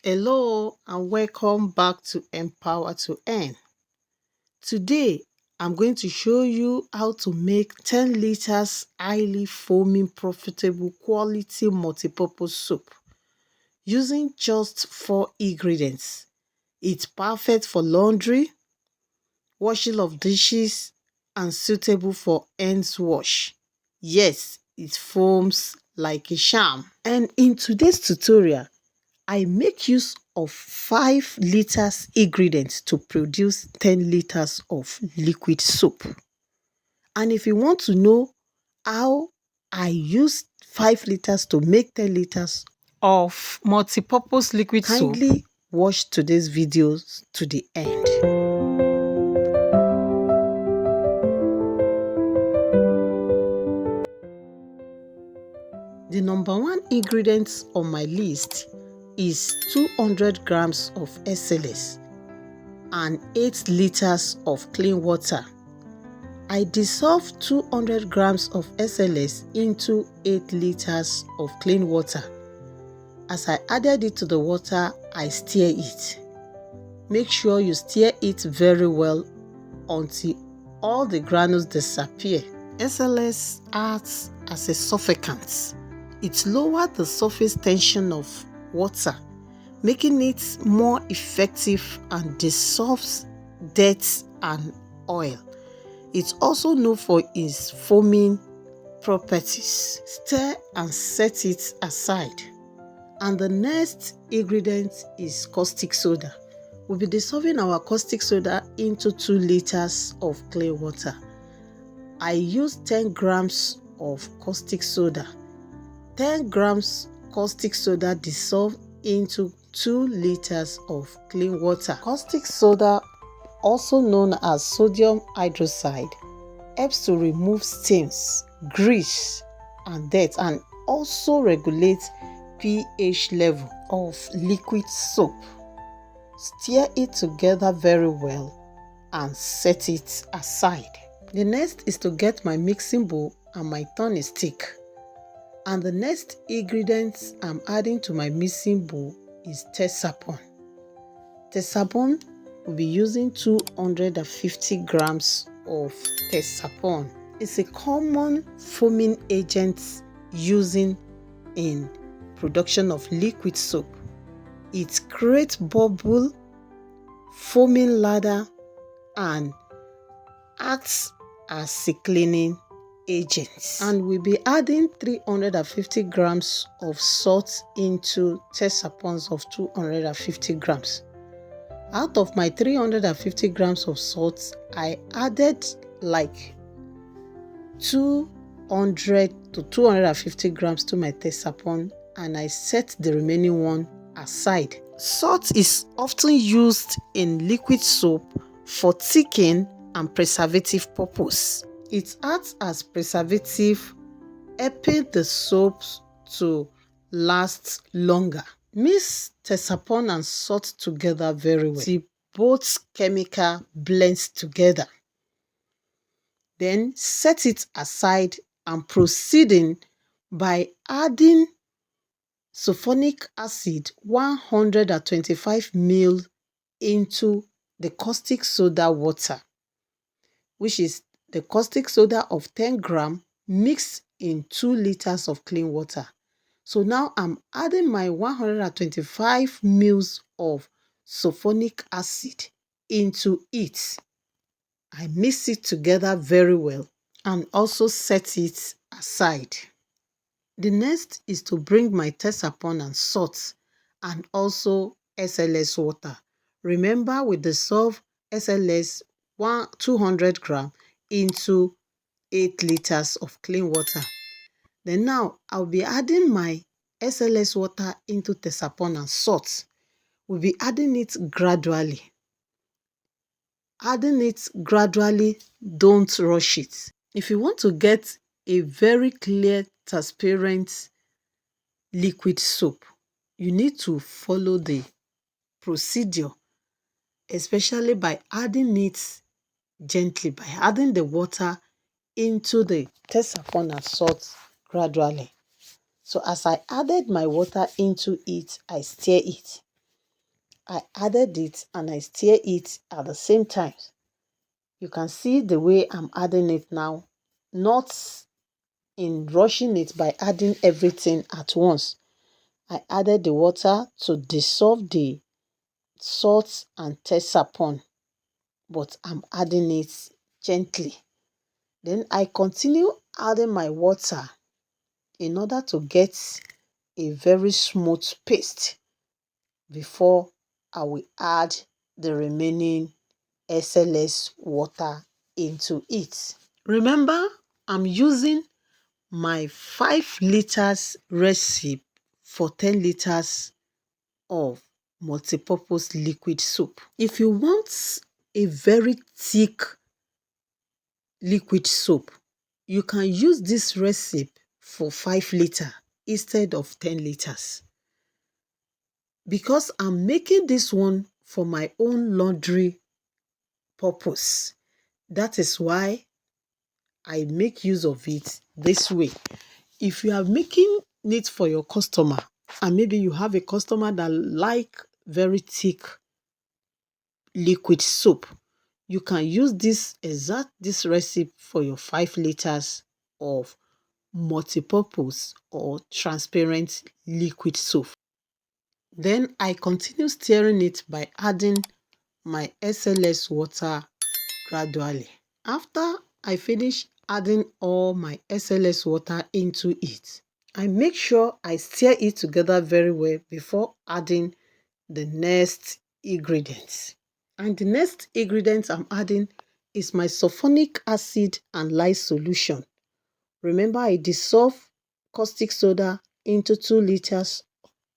Hello and welcome back to Empower to Earn. Today, I'm going to show you how to make 10 liters highly foaming profitable quality multipurpose soap using just 4 ingredients. It's perfect for laundry, washing of dishes, and suitable for hands wash. Yes, it foams like a charm. And in today's tutorial, I make use of 5 liters ingredients to produce 10 liters of liquid soap. And if you want to know how I use 5 liters to make 10 liters of multipurpose liquid soap, kindly watch today's videos to the end. The number 1 ingredient on my list is 200 grams of SLS and 8 liters of clean water. I dissolve 200 grams of SLS into 8 liters of clean water. As I added it to the water, I stir it. Make sure you stir it very well until all the granules disappear. SLS acts as a surfactant. It lowers the surface tension of water, making it more effective and dissolves dirt and oil. It's also known for its foaming properties. Stir and set it aside. And the next ingredient is caustic soda. We'll be dissolving our caustic soda into 2 liters of clean water. I use 10 grams of caustic soda. 10 grams caustic soda dissolved into 2 liters of clean water. Caustic soda, also known as sodium hydroxide, helps to remove stains, grease, and dirt, and also regulate pH level of liquid soap. Stir it together very well and set it aside. The next is to get my mixing bowl and my turning stick. And the next ingredient I'm adding to my mixing bowl is Tesapon. Tesapon will be using 250 grams of Tesapon. It's a common foaming agent using in production of liquid soap. It creates bubble, foaming ladder, and acts as a cleaning agent. And we'll be adding 350 grams of salt into Tesapons of 250 grams. Out of my 350 grams of salt, I added like 200 to 250 grams to my Tesapon, and I set the remaining one aside. Salt is often used in liquid soap for thickening and preservative purpose. It acts as preservative, helping the soaps to last longer. Mix Tesapon and salt together very well till both chemical blends together. Then set it aside and proceeding by adding sulfonic acid 125 ml into the caustic soda water, which is the caustic soda of 10 grams mixed in 2 liters of clean water. So now I'm adding my 125 ml of sulfonic acid into it. I mix it together very well and also set it aside. The next is to bring my Tesapon and salt and also SLS water. Remember, we dissolve SLS 200 grams into 8 liters of clean water. Then now I'll be adding my SLS water into Tesapon and salt. We'll be adding it gradually. Adding it gradually, don't rush it. If you want to get a very clear, transparent liquid soap, you need to follow the procedure, especially by adding it gently, by adding the water into the Tesapon and salt gradually. So as I added my water into it, I stir it. I added it and I stir it at the same time. You can see the way I'm adding it now, not in rushing it by adding everything at once. I added the water to dissolve the salt and taste upon, but I'm adding it gently. Then I continue adding my water in order to get a very smooth paste before I will add the remaining SLS water into it. Remember, I'm using my 5 liters recipe for 10 liters of multipurpose liquid soap. If you want a very thick liquid soap, you can use this recipe for 5 liters instead of 10 liters. Because I'm making this one for my own laundry purpose, that is why I make use of it this way. If you are making it for your customer, and maybe you have a customer that like very thick liquid soap, you can use this recipe for your 5 liters of multipurpose or transparent liquid soap. Then I continue stirring it by adding my SLS water gradually. After I finish adding all my SLS water into it, I make sure I stir it together very well before adding the next ingredients. And the next ingredient I'm adding is my sulfonic acid and lye solution. Remember, I dissolve caustic soda into 2 liters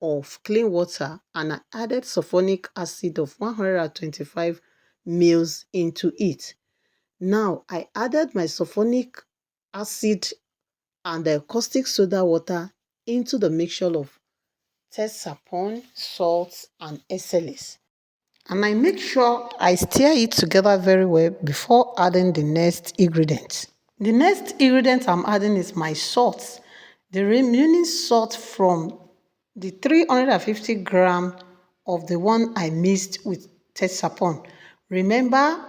of clean water and I added sulfonic acid of 125 ml into it. Now I added my sulfonic acid and the caustic soda water into the mixture of test upon salt and SLS. And I make sure I stir it together very well before adding the next ingredient. The next ingredient I'm adding is my salt. The remaining salt from the 350 gram of the one I mixed with Tetsapon. Remember,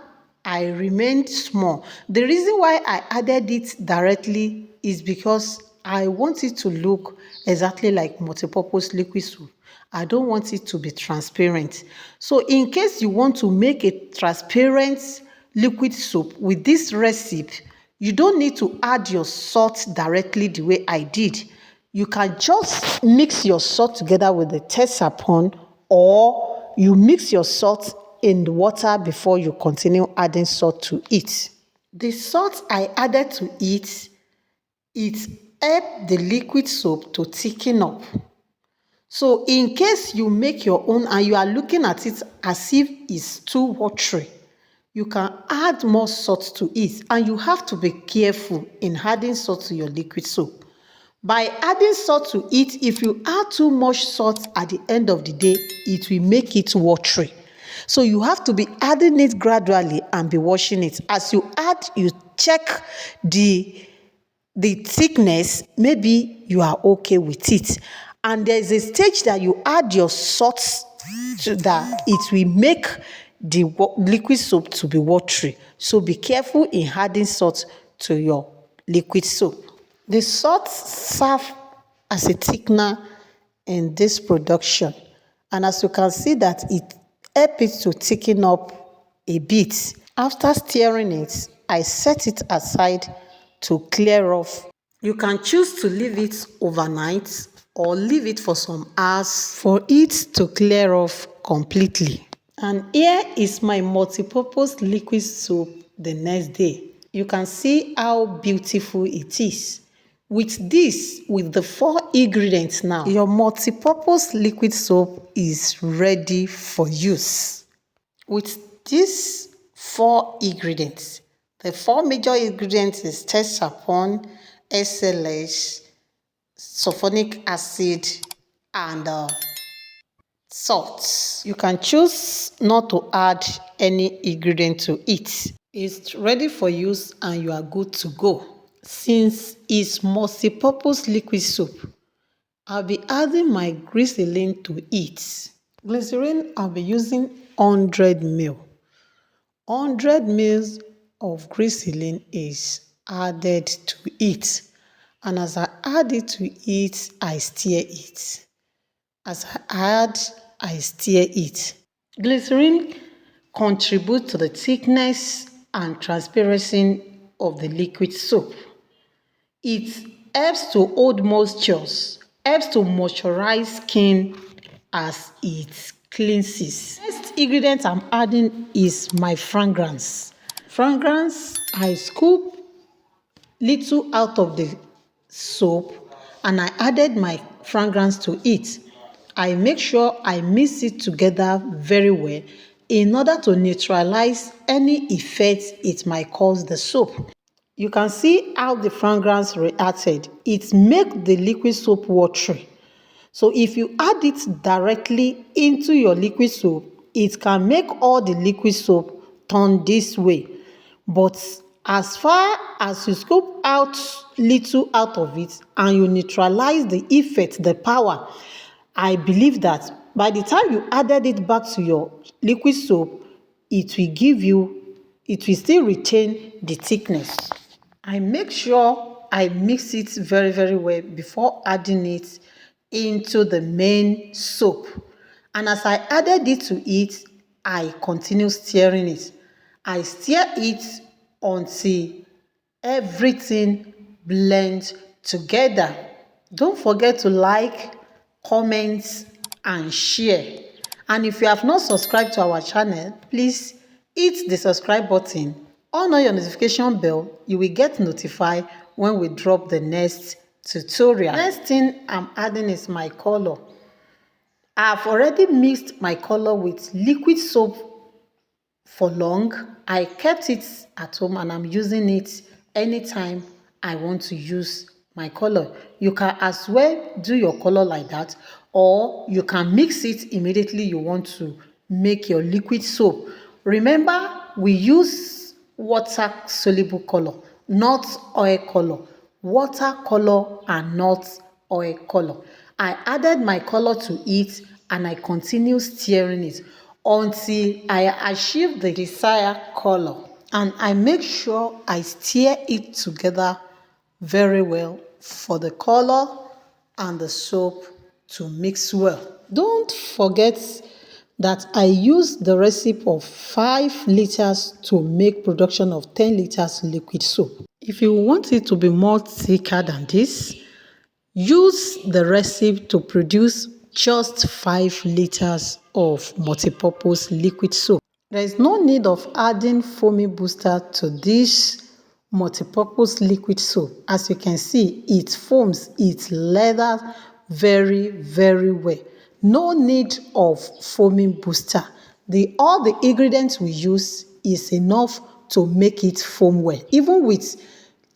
I remained small. The reason why I added it directly is because I want it to look exactly like multipurpose liquid soap. I don't want it to be transparent. So in case you want to make a transparent liquid soap with this recipe, you don't need to add your salt directly the way I did. You can just mix your salt together with the Tetsapon, or you mix your salt in the water before you continue adding salt to it. The salt I added to it helped the liquid soap to thicken up. So in case you make your own and you are looking at it as if it's too watery, you can add more salt to it, and you have to be careful in adding salt to your liquid soap. By adding salt to it, if you add too much salt at the end of the day, it will make it watery. So you have to be adding it gradually and be washing it. As you add, you check the thickness, maybe you are okay with it. And there's a stage that you add your salt so that it will make the liquid soap to be watery. So be careful in adding salt to your liquid soap. The salt serves as a thickener in this production. And as you can see that it helps it to thicken up a bit. After stirring it, I set it aside to clear off. You can choose to leave it overnight or leave it for some hours for it to clear off completely. And here is my multipurpose liquid soap the next day. You can see how beautiful it is. With the 4 ingredients now, your multipurpose liquid soap is ready for use. With these 4 ingredients, the 4 major ingredients is Tetsapon, SLS, sulfonic acid, and salt. You can choose not to add any ingredient to it. It's ready for use and you are good to go. Since it's multipurpose liquid soap, I'll be adding my glycerin to it. Glycerin, I'll be using 100 ml. 100 ml of glycerin is added to it. And as I add it to it, I stir it. As I add, I stir it. Glycerin contributes to the thickness and transparency of the liquid soap. It helps to hold moisture, helps to moisturize skin as it cleanses. Next ingredient I'm adding is my fragrance. Fragrance, I scoop little out of the soap and I added my fragrance to it. I make sure I mix it together very well in order to neutralize any effect it might cause the soap. You can see how the fragrance reacted. It makes the liquid soap watery. So if you add it directly into your liquid soap, it can make all the liquid soap turn this way. But as far as you scoop out little out of it and you neutralize the effect, the power, I believe that by the time you added it back to your liquid soap, it will still retain the thickness. I make sure I mix it very, very well before adding it into the main soap. And as I added it to it, I continue stirring it. I stir it until everything blends together. Don't forget to like, comment, and share. And if you have not subscribed to our channel, please hit the subscribe button, on your notification bell. You will get notified when we drop the next tutorial. Next thing I'm adding is my color. I've already mixed my color with liquid soap for long. I kept it at home and I'm using it anytime I want to use my color. You can as well do your color like that, or you can mix it immediately you want to make your liquid soap. Remember, we use water soluble color, not oil color. Water color and not oil color. I added my color to it and I continue stirring it until I achieve the desired color. And I make sure I stir it together very well for the color and the soap to mix well. Don't forget that I use the recipe of 5 liters to make production of 10 liters liquid soap. If you want it to be more thicker than this, use the recipe to produce just 5 liters of multipurpose liquid soap. There is no need of adding foamy booster to this multipurpose liquid soap. As you can see, it foams, it lathers very, very well. No need of foaming booster. All the ingredients we use is enough to make it foam well. Even with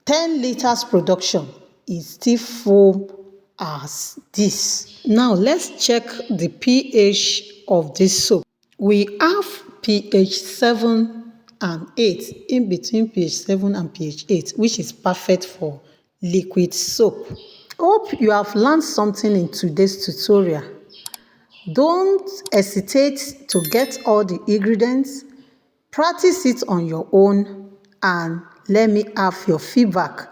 10 liters production, it still foam as this. Now let's check the pH of this soap. We have pH 7 and 8, in between pH 7 and pH 8, which is perfect for liquid soap. Hope you have learned something in today's tutorial. Don't hesitate to get all the ingredients, practice it on your own, and let me have your feedback.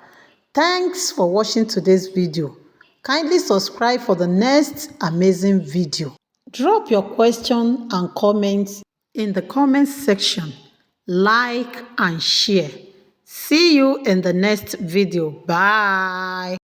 Thanks for watching today's video. Kindly subscribe for the next amazing video. Drop your question and comments in the comment section. Like and share. See you in the next video. Bye.